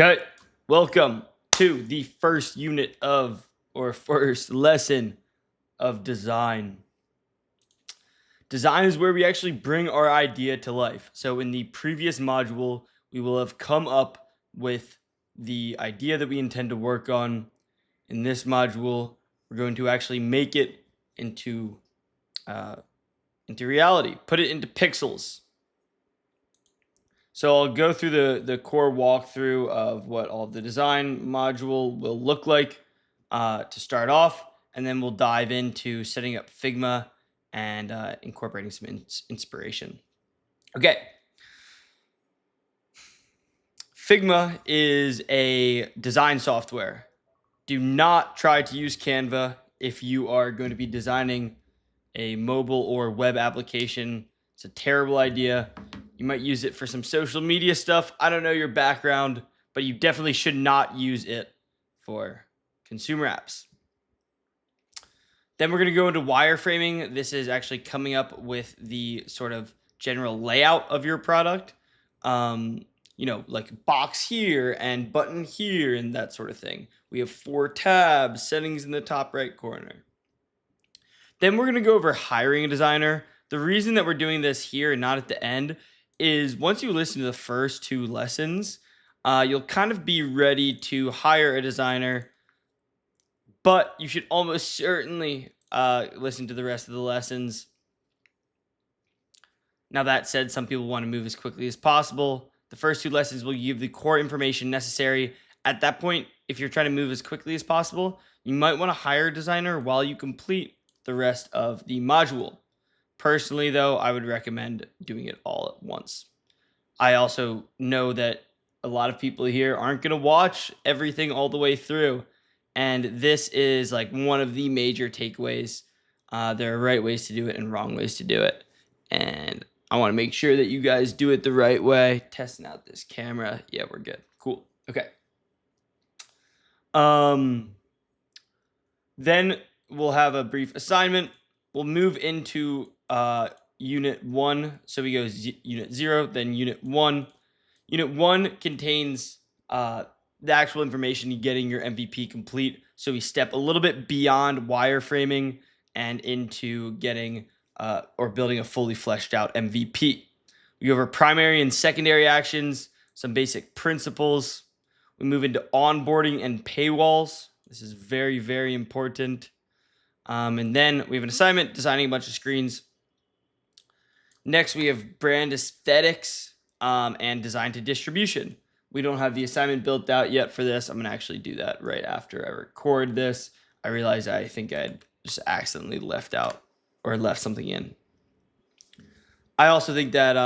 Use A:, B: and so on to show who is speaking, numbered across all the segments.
A: Okay, welcome to the first unit of, or first lesson of design. Design is where we actually bring our idea to life. So, in the previous module, we will have come up with the idea that we intend to work on. In this module, we're going to actually make it into uh, reality, put it into pixels. So I'll go through the core walkthrough of what all of the design module will look like to start off, and then we'll dive into setting up Figma and incorporating some inspiration. Okay. Figma is a design software. Do not try to use Canva if you are going to be designing a mobile or web application. It's a terrible idea. You might use it for some social media stuff. I don't know your background, but you definitely should not use it for consumer apps. Then we're going to go into wireframing. This is actually coming up with the sort of general layout of your product. Like box here and button here and that sort of thing. We have 4 tabs, settings in the top right corner. Then we're going to go over hiring a designer. The reason that we're doing this here and not at the end is once you listen to the first 2 lessons, you'll kind of be ready to hire a designer, but you should almost certainly listen to the rest of the lessons. Now, that said, some people want to move as quickly as possible. The first 2 lessons will give the core information necessary. At that point, if you're trying to move as quickly as possible, you might want to hire a designer while you complete the rest of the module. Personally, though, I would recommend doing it all at once. I also know that a lot of people here aren't going to watch everything all the way through, and this is like one of the major takeaways. There are right ways to do it and wrong ways to do it, and I want to make sure that you guys do it the right way. Testing out this camera. Yeah, we're good. Cool. Okay. Then we'll have a brief assignment. We'll move into unit 1. So we go unit 0, then unit 1. Unit 1 contains the actual information you getting your MVP complete. So we step a little bit beyond wireframing and into getting or building a fully fleshed out MVP. We go over primary and secondary actions, some basic principles. We move into onboarding and paywalls. This is very, very important. And then we have an assignment, designing a bunch of screens. Next, we have brand aesthetics and design to distribution. We don't have the assignment built out yet for this. I'm going to actually do that right after I record this. I realized I think I'd just accidentally left something in. I also think that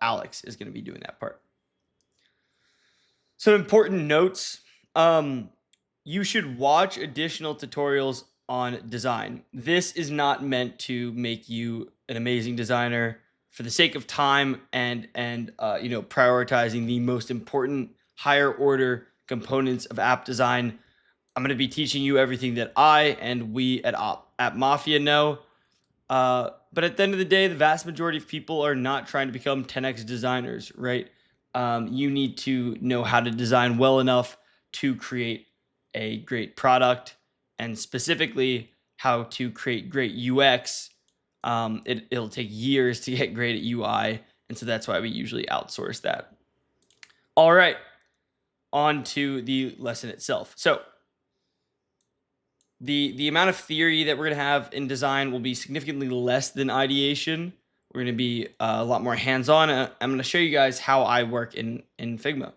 A: Alex is going to be doing that part. Some important notes. You should watch additional tutorials on design. This is not meant to make you an amazing designer. For the sake of time and prioritizing the most important higher order components of app design, I'm going to be teaching you everything that I and we at App Mafia know. But at the end of the day, the vast majority of people are not trying to become 10x designers, right? You need to know how to design well enough to create a great product, and specifically how to create great UX. It'll take years to get great at UI, and so that's why we usually outsource that. All right, on to the lesson itself. So the amount of theory that we're going to have in design will be significantly less than ideation. We're going to be a lot more hands-on. I'm going to show you guys how I work in Figma.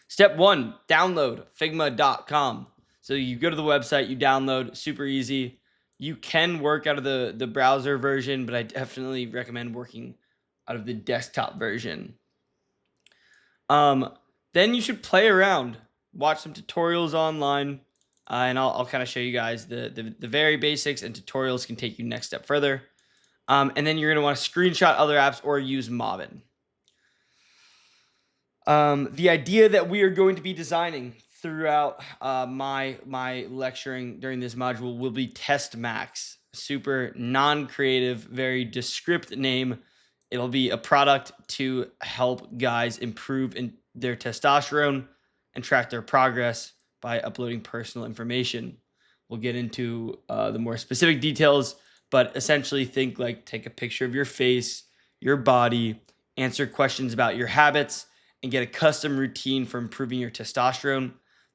A: Step 1, download figma.com. So you go to the website, you download, super easy. You can work out of the browser version, but I definitely recommend working out of the desktop version. Then you should play around, watch some tutorials online, and I'll kind of show you guys the very basics, and tutorials can take you next step further. And then you're going to want to screenshot other apps or use Mobbin. The idea that we are going to be designing throughout my lecturing during this module will be Test Max. Super non-creative, very descriptive name. It'll be a product to help guys improve and their testosterone and track their progress by uploading personal information. We'll get into the more specific details, but essentially think like take a picture of your face, your body, answer questions about your habits, and get a custom routine for improving your testosterone.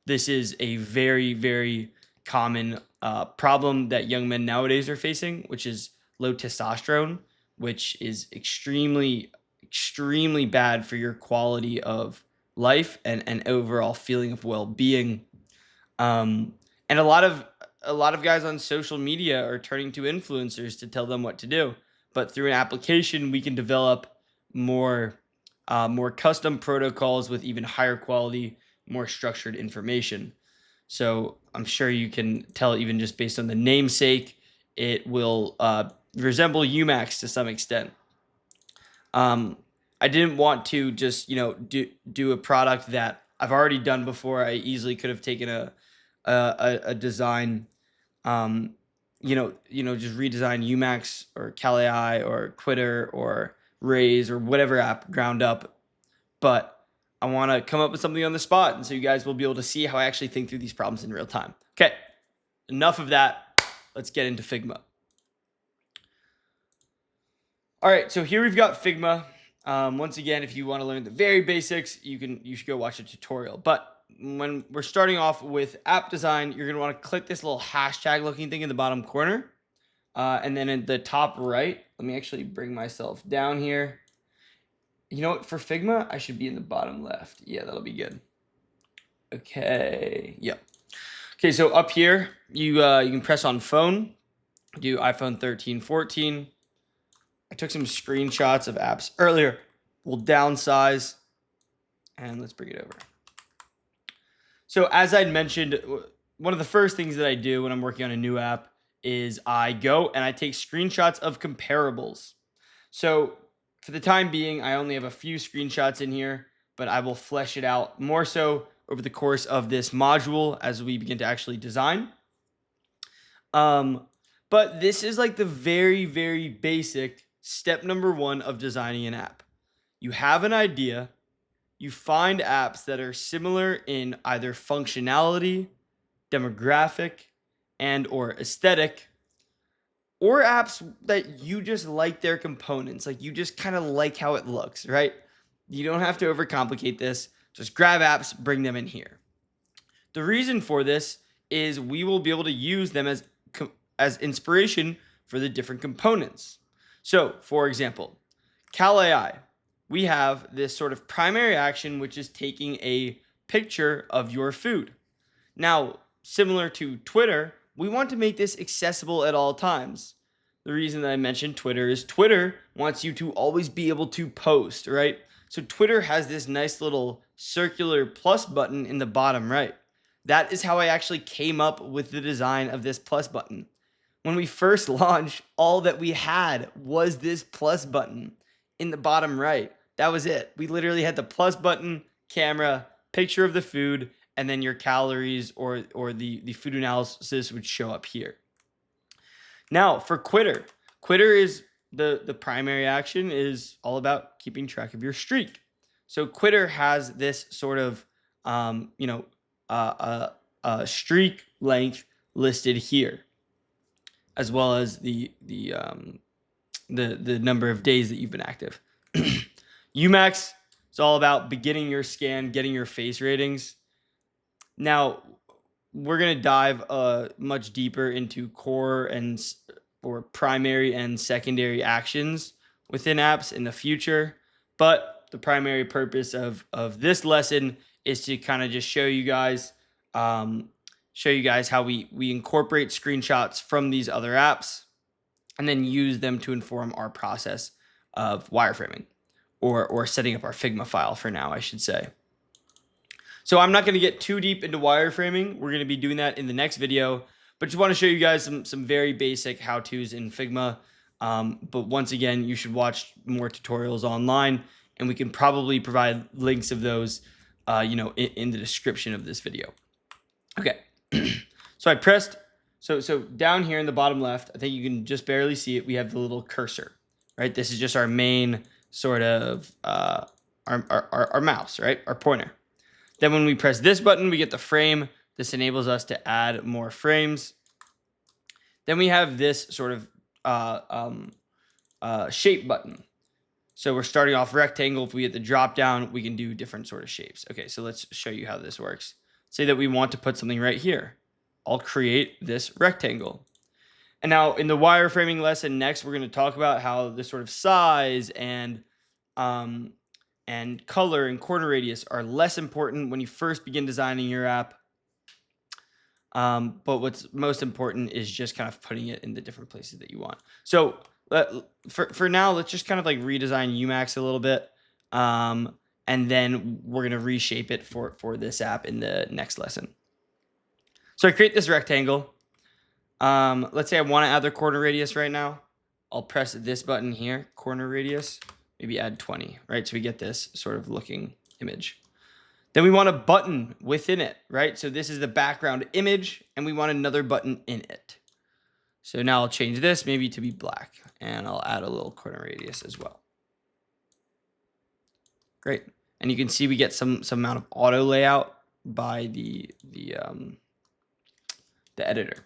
A: This is a very, very common problem that young men nowadays are facing, which is low testosterone, which is extremely, extremely bad for your quality of life and overall feeling of well-being. And a lot of guys on social media are turning to influencers to tell them what to do. But through an application, we can develop more more custom protocols with even higher quality, more structured information. So I'm sure you can tell, even just based on the namesake, it will resemble Umax to some extent. I didn't want to just do a product that I've already done before. I easily could have taken a design, just redesign Umax or Kali or Quitter or Raise or whatever app ground up. But I want to come up with something on the spot, and so you guys will be able to see how I actually think through these problems in real time. Okay, enough of that. Let's get into Figma. All right, so here we've got Figma. Once again, if you want to learn the very basics, you should go watch a tutorial. But when we're starting off with app design, you're going to want to click this little hashtag looking thing in the bottom corner. And then in the top right, let me actually bring myself down here. You know what? For Figma, I should be in the bottom left. Yeah, that'll be good. Okay. Yep. Okay, so up here, you can press on phone, do iPhone 13, 14. I took some screenshots of apps earlier. We'll downsize, and let's bring it over. So as I'd mentioned, one of the first things that I do when I'm working on a new app is I go and I take screenshots of comparables. So for the time being, I only have a few screenshots in here, but I will flesh it out more so over the course of this module as we begin to actually design. But this is like the very, very basic step number one of designing an app. You have an idea, you find apps that are similar in either functionality, demographic, and or aesthetic, or apps that you just like their components, like you just kind of like how it looks, right? You don't have to overcomplicate this. Just grab apps, bring them in here. The reason for this is we will be able to use them as inspiration for the different components. So, for example, Kali, we have this sort of primary action, which is taking a picture of your food. Now, similar to Twitter, we want to make this accessible at all times. The reason that I mentioned Twitter is Twitter wants you to always be able to post, right? So Twitter has this nice little circular plus button in the bottom right. That is how I actually came up with the design of this plus button. When we first launched, all that we had was this plus button in the bottom right. That was it. We literally had the plus button, camera, picture of the food, and then your calories or the food analysis would show up here. Now for Quitter is the primary action is all about keeping track of your streak. So Quitter has this sort of streak length listed here, as well as the number of days that you've been active. Umax is all about beginning your scan, getting your face ratings. Now, we're going to dive much deeper into core or primary and secondary actions within apps in the future. But the primary purpose of this lesson is to kind of just show you guys how we incorporate screenshots from these other apps and then use them to inform our process of wireframing or setting up our Figma file for now, I should say. So I'm not going to get too deep into wireframing. We're going to be doing that in the next video, but just want to show you guys some very basic how-tos in Figma. But once again, you should watch more tutorials online, and we can probably provide links of those in the description of this video. Okay, so I pressed, so down here in the bottom left, I think you can just barely see it. We have the little cursor, right? This is just our main sort of our mouse, right? Our pointer. Then when we press this button, we get the frame. This enables us to add more frames. Then we have this sort of shape button. So we're starting off rectangle. If we hit the drop down, we can do different sort of shapes. Okay, so let's show you how this works. Say that we want to put something right here. I'll create this rectangle. And now in the wireframing lesson next, we're going to talk about how the sort of size and color and corner radius are less important when you first begin designing your app. But what's most important is just kind of putting it in the different places that you want. So for now, let's just kind of like redesign Umax a little bit. And then we're going to reshape it for this app in the next lesson. So I create this rectangle. Let's say I want to add the corner radius right now. I'll press this button here, corner radius, maybe add 20, right? So we get this sort of looking image. Then we want a button within it, right? So this is the background image, and we want another button in it. So now I'll change this maybe to be black, and I'll add a little corner radius as well. Great. And you can see we get some amount of auto layout by the editor.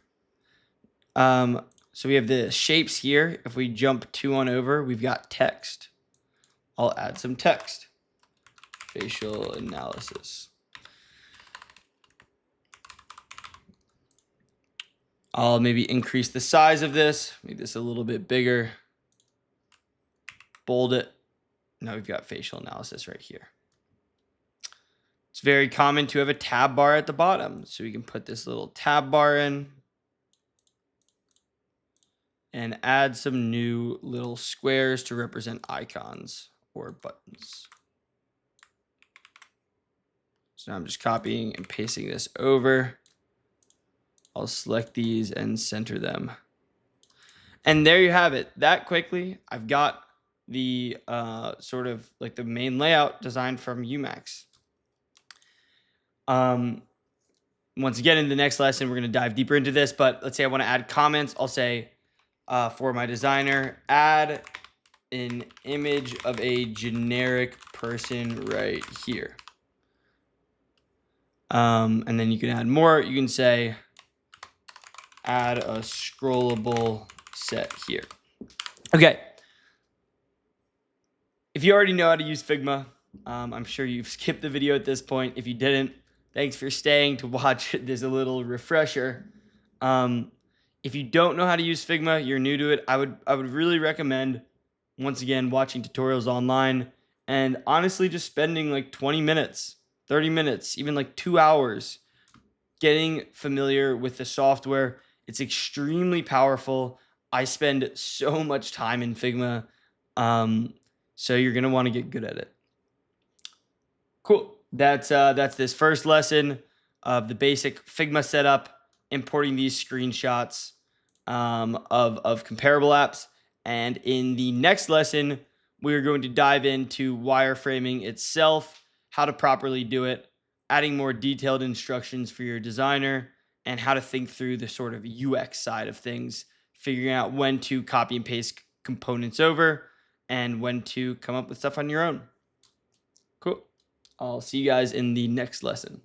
A: So we have the shapes here. If we jump 2 on over, we've got text. I'll add some text. Facial analysis. I'll maybe increase the size of this, make this a little bit bigger, bold it. Now we've got facial analysis right here. It's very common to have a tab bar at the bottom. So we can put this little tab bar in and add some new little squares to represent icons or buttons. So now I'm just copying and pasting this over. I'll select these and center them. And there you have it. That quickly, I've got the sort of like the main layout designed from Umax. Once again, in the next lesson, we're going to dive deeper into this. But let's say I want to add comments. I'll say for my designer, add an image of a generic person right here. And then you can add more. You can say, add a scrollable set here. Okay. If you already know how to use Figma, I'm sure you've skipped the video at this point. If you didn't, thanks for staying to watch this a little refresher. If you don't know how to use Figma, you're new to it, I would really recommend, once again, watching tutorials online and honestly just spending like 20 minutes, 30 minutes, even like 2 hours getting familiar with the software. It's extremely powerful. I spend so much time in Figma. So you're going to want to get good at it. Cool. That's this first lesson of the basic Figma setup, importing these screenshots of comparable apps. And in the next lesson, we're going to dive into wireframing itself, how to properly do it, adding more detailed instructions for your designer, and how to think through the sort of UX side of things, figuring out when to copy and paste components over and when to come up with stuff on your own. Cool. I'll see you guys in the next lesson.